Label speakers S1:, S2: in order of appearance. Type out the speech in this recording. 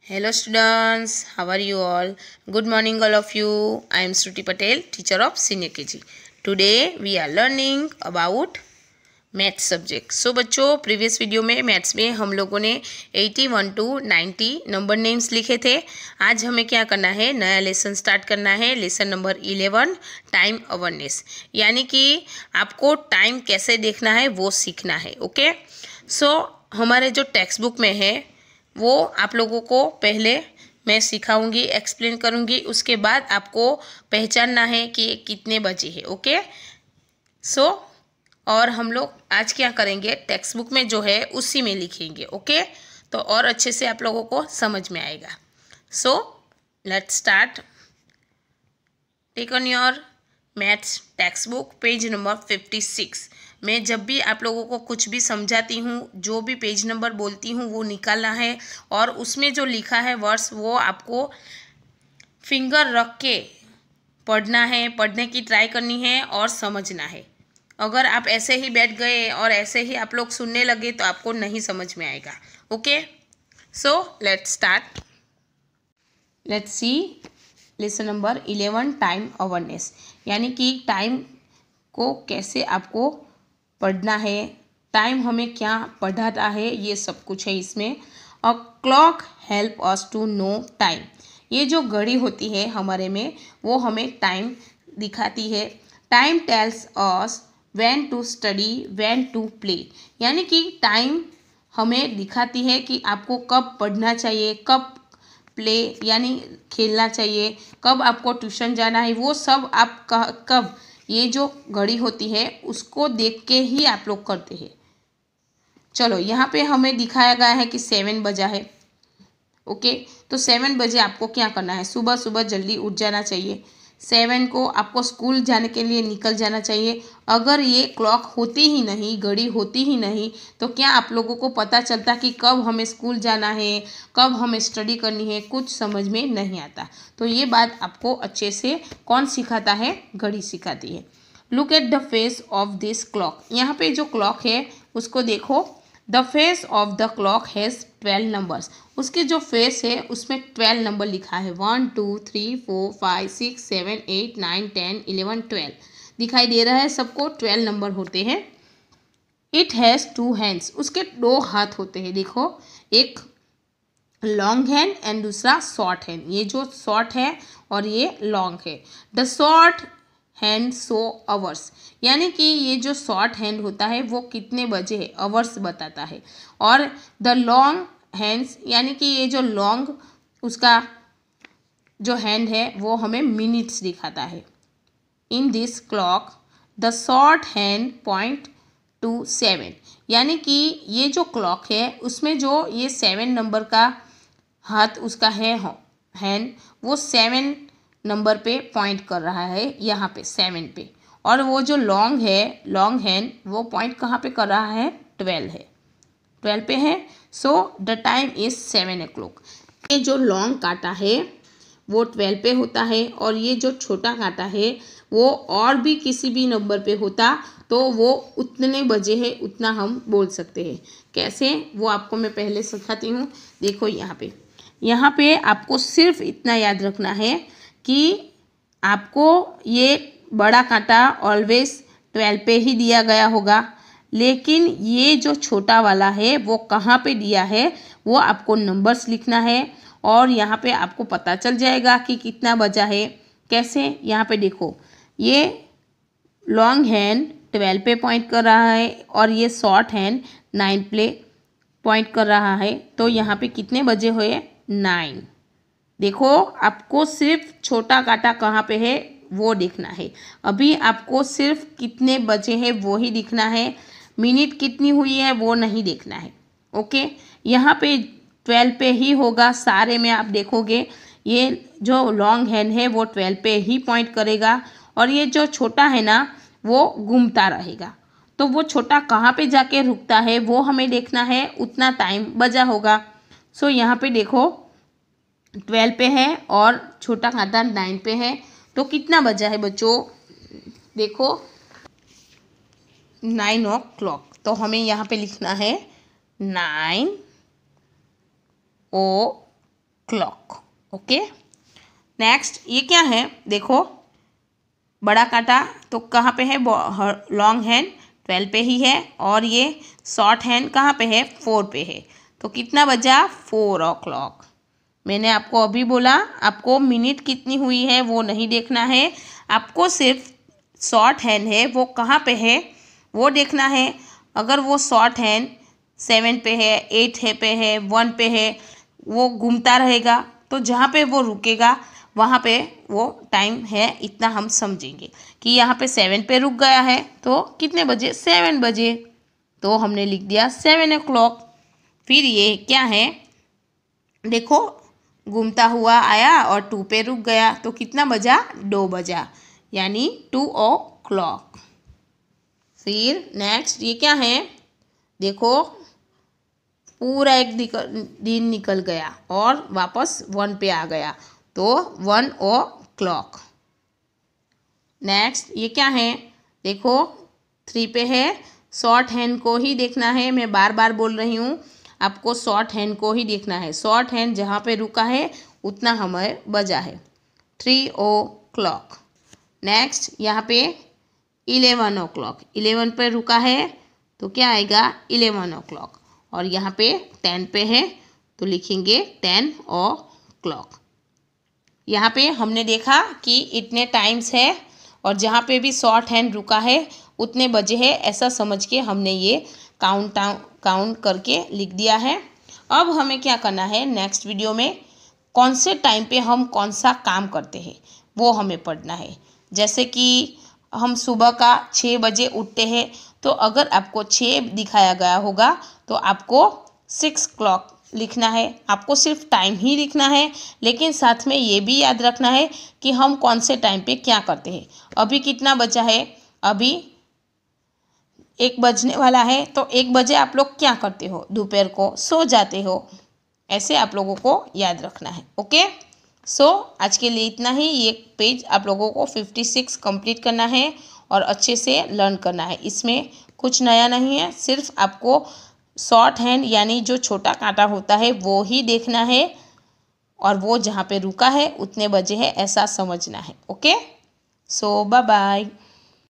S1: Hello students, how are you all? Good morning all of you. I am Shruti Patel, teacher of senior KG. Today we are learning about maths subject. So बच्चों, previous video में maths में हम लोगों ने 81 to 90 number names लिखे थे। आज हमें क्या करना है, नया लेसन स्टार्ट करना है, लेसन नंबर 11 टाइम अवेयरनेस, यानी कि आपको टाइम कैसे देखना है वो सीखना है। ओके, सो हमारे जो टेक्स्ट बुक में है वो आप लोगों को पहले मैं सिखाऊंगी, एक्सप्लेन करूंगी, उसके बाद आपको पहचानना है कि कितने बजे है। ओके, सो और हम लोग आज क्या करेंगे, टेक्स्ट बुक में जो है उसी में लिखेंगे। ओके, तो और अच्छे से आप लोगों को समझ में आएगा। So let's start. Take on your maths textbook, page number 56। मैं जब भी आप लोगों को कुछ भी समझाती हूँ, जो भी पेज नंबर बोलती हूँ वो निकालना है, और उसमें जो लिखा है वर्ड्स वो आपको फिंगर रख के पढ़ना है, पढ़ने की ट्राई करनी है और समझना है। अगर आप ऐसे ही बैठ गए और ऐसे ही आप लोग सुनने लगे तो आपको नहीं समझ में आएगा। Okay, so let's start. Let's see lesson number 11 time awareness, यानी कि टाइम को कैसे आपको पढ़ना है, टाइम हमें क्या पढ़ाता है, ये सब कुछ है इसमें। A clock help us to know time, ये जो घड़ी होती है हमारे में वो हमें टाइम दिखाती है। Time tells us when to study when to play, यानी कि टाइम हमें दिखाती है कि आपको कब पढ़ना चाहिए, कब प्ले यानी खेलना चाहिए, कब आपको ट्यूशन जाना है, वो सब आप कब, ये जो घड़ी होती है उसको देख के ही आप लोग करते हैं। चलो, यहाँ पे हमें दिखाया गया है कि 7 बजा है। ओके, तो 7 बजे आपको क्या करना है, सुबह सुबह जल्दी उठ जाना चाहिए। 7 को आपको स्कूल जाने के लिए निकल जाना चाहिए। अगर ये क्लॉक होती ही नहीं, घड़ी होती ही नहीं, तो क्या आप लोगों को पता चलता कि कब हमें स्कूल जाना है, कब हमें स्टडी करनी है, कुछ समझ में नहीं आता। तो ये बात आपको अच्छे से कौन सिखाता है, घड़ी सिखाती है। Look at the face of this clock, यहाँ पे जो क्लॉक है उसको देखो। The face of the clock has 12 numbers, उसके जो फेस है उसमें 12 नंबर लिखा है। 1 2 3 4 5 6 7 8 9 10 11 12 दिखाई दे रहा है सबको, 12 नंबर होते हैं। इट हैज़ 2 हैंड्स, उसके 2 हाथ होते हैं। देखो, एक लॉन्ग हैंड एंड दूसरा शॉर्ट हैंड, ये जो शॉर्ट है और ये लॉन्ग है। The short hand show hours, यानी कि ये जो शॉर्ट हैंड होता है वो कितने बजे है, आवर्स बताता है। और द लॉन्ग हैंड्स, यानी कि ये जो लॉन्ग उसका जो हैंड है वो हमें मिनट्स दिखाता है। In this clock the short hand point two 7, यानी कि ये जो क्लॉक है उसमें जो ये 7 नंबर का हाथ उसका है हैंड, वो 7 नंबर पे पॉइंट कर रहा है, यहाँ पे 7 पे। और वो जो लॉन्ग है, लॉन्ग हैंड, वो पॉइंट कहाँ पे कर रहा है, 12 है, 12 पे है। So the time is 7 o'clock। ये जो लॉन्ग काटा है वो 12 पे होता है, और ये जो छोटा काटा है वो और भी किसी भी नंबर पे होता तो वो उतने बजे है, उतना हम बोल सकते हैं। कैसे, वो आपको मैं पहले सिखाती हूँ। देखो, यहाँ पे आपको सिर्फ इतना याद रखना है कि आपको ये बड़ा कांटा ऑलवेज 12 पे ही दिया गया होगा, लेकिन ये जो छोटा वाला है वो कहाँ पे दिया है, वो आपको नंबर्स लिखना है, और यहाँ पे आपको पता चल जाएगा कि कितना बजा है। कैसे, यहाँ पे देखो, ये लॉन्ग हैंड 12 पे पॉइंट कर रहा है और ये शॉर्ट हैंड 9 पे पॉइंट कर रहा है, तो यहाँ पे कितने बजे हुए, 9। देखो, आपको सिर्फ छोटा कांटा कहाँ पे है वो देखना है। अभी आपको सिर्फ कितने बजे हैं वो ही दिखना है, मिनट कितनी हुई है वो नहीं देखना है। ओके, यहाँ पे 12 पे ही होगा सारे में। आप देखोगे ये जो लॉन्ग हैंड है वो 12 पे ही पॉइंट करेगा, और ये जो छोटा है ना वो घूमता रहेगा। तो वो छोटा कहाँ पे जाके रुकता है वो हमें देखना है, उतना टाइम बजा होगा। सो यहाँ पे देखो 12 पे है और छोटा कांटा 9 पे है, तो कितना बजा है बच्चों, देखो 9 o'clock। तो हमें यहाँ पे लिखना है 9 o'clock। क्लॉक। ओके, नेक्स्ट ये क्या है, देखो बड़ा कांटा तो कहाँ पे है, लॉन्ग हैंड 12 पे ही है, और ये शॉर्ट हैंड कहाँ पे है, 4 पे है। तो कितना बजा, 4 o'clock। मैंने आपको अभी बोला आपको मिनट कितनी हुई है वो नहीं देखना है, आपको सिर्फ शॉर्ट हैंड है वो कहाँ पे है वो देखना है। अगर वो शॉर्ट हैंड 7 पे है, 8 पे है, 1 पे है, वो घूमता रहेगा, तो जहाँ पे वो रुकेगा वहाँ पे वो टाइम है इतना हम समझेंगे कि यहाँ पे 7 पे रुक गया है, तो कितने बजे, 7 बजे, तो हमने लिख दिया 7 o'clock। फिर ये क्या है, देखो घूमता हुआ आया और 2 पे रुक गया, तो कितना बजा, 2 बजा, यानी 2 o'clock। फिर नेक्स्ट ये क्या है, देखो पूरा एक दिन निकल गया और वापस 1 पे आ गया, तो 1 o'clock। नेक्स्ट ये क्या है, देखो 3 पे है, शॉर्ट हैंड को ही देखना है, मैं बार बार बोल रही हूँ आपको शॉर्ट हैंड को ही देखना है, शॉर्ट हैंड जहाँ पे रुका है उतना हमें बजा है, 3 o'clock। नेक्स्ट यहाँ पे 11 o'clock, 11 पे रुका है तो क्या आएगा, 11 o'clock, और यहाँ पे 10 पे है तो लिखेंगे 10 o'clock। यहाँ पे हमने देखा कि इतने टाइम्स है और जहाँ पे भी शॉर्ट हैंड रुका है उतने बजे है, ऐसा समझ के हमने ये काउंट करके लिख दिया है। अब हमें क्या करना है, नेक्स्ट वीडियो में कौन से टाइम पे हम कौन सा काम करते हैं वो हमें पढ़ना है। जैसे कि हम सुबह का 6 बजे उठते हैं, तो अगर आपको 6 दिखाया गया होगा तो आपको 6 o'clock लिखना है, आपको सिर्फ टाइम ही लिखना है, लेकिन साथ में ये भी याद रखना है कि हम कौन से टाइम पे क्या करते हैं। अभी कितना बचा है, अभी 1 बजने वाला है, तो 1 बजे आप लोग क्या करते हो, दोपहर को सो जाते हो, ऐसे आप लोगों को याद रखना है। ओके, सो आज के लिए इतना ही। ये पेज आप लोगों को 56 कंप्लीट करना है और अच्छे से लर्न करना है, इसमें कुछ नया नहीं है, सिर्फ आपको शॉर्ट हैंड यानी जो छोटा कांटा होता है वो ही देखना है, और वो जहाँ पे रुका है उतने बजे है ऐसा समझना है। ओके, सो बाय बाय।